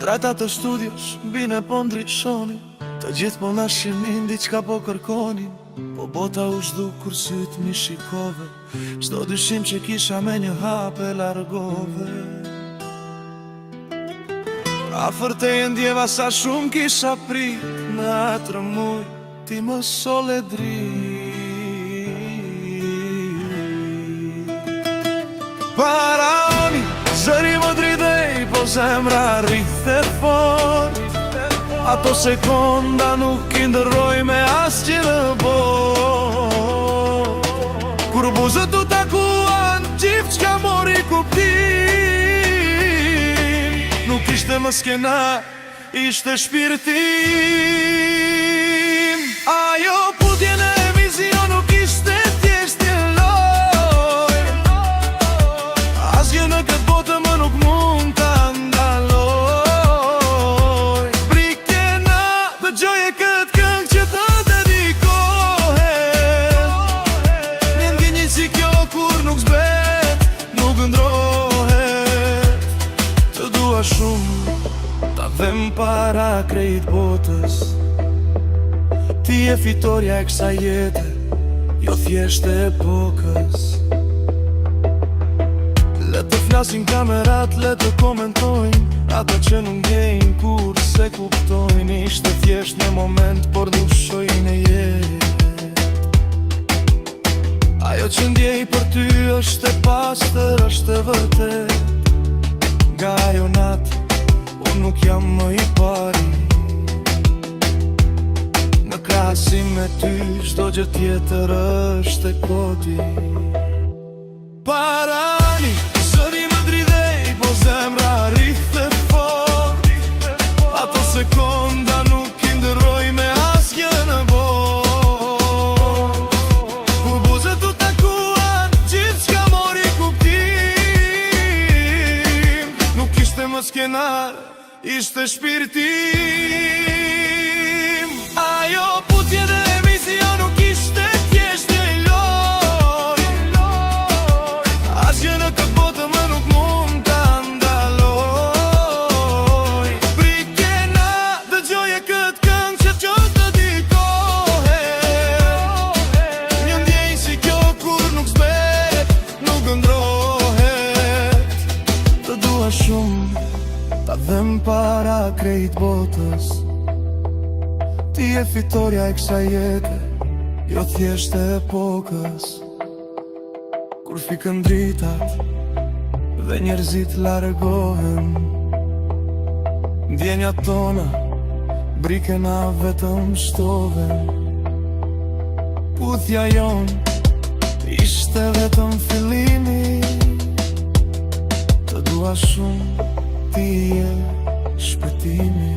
Trajta të studios, bine po ndryshoni. Të gjithë po na shimin, diqka po kërkoni. Po bota u shdu kur syt mi shikove. Çdo dyshim që kisha me një hape largove. Afër teje ndjeva sa shumë kisha prit. Në atë muj ti më sole drit. Paraoni, zëri më dridej, po zemra rrithe fort. Ato sekonda nuk i ndërroj me asgjë në botë. Kur buzët u takuan, gjithë qka mori kuptim. Nuk ishte më skenar, ishte shpirtim. Ajo putje në emision nuk ishte thjesht një loj. Asgjë në këtë botë më nuk mund të ndaloj. Brikena, dëgjoje këtë këngë që të dedikohet. Një ndjenjë si kjo kur nuk zbet, nuk ndrohet. Të dua shumë, ta dhem para krejt botës. Ti e fitoria e kësa jete, jo thjesht e epokës. Le të flasin kamerat, le të komentojnë ata që nuk ndjejnë kur se kuptojnë. Ishte thjesht një moment, por nuk shojnë e jetë. Ajo që ndjej për ty është e pastër, është e vërtet. Nga ajo natë, unë nuk jam më i pari. Në krahasim me ty, çdo gjë tjetër është e koti. Parani, zëri më dridhej, po zemra rrithe fort. Ato sekonda nuk i ndërroj me asgjë në botë. Kur buzët u takuan, gjithë qka mori kuptim. Nuk ishte më skenar, ishte shpirtim. Ajo putje dhe emision nuk ishte thjesht një loj. Asgjë në këtë botë më nuk mund të ndaloj. Brikena, dëgjoje këtë këngë që të dedikohet. Një ndjenjë si kjo kur nuk zbet, nuk ndrohet. Të dua shumë, ta dhem para krejt botës. Ti e fitoria e kësa jete, jo thjesht e epokës. Kur fikën dritat dhe njerëzit largohen, ndjenjat tona, brikena vetëm shtoven. Puthja jon ishte vetëm fillimi. Të dua shumë, ti je shpëtimi.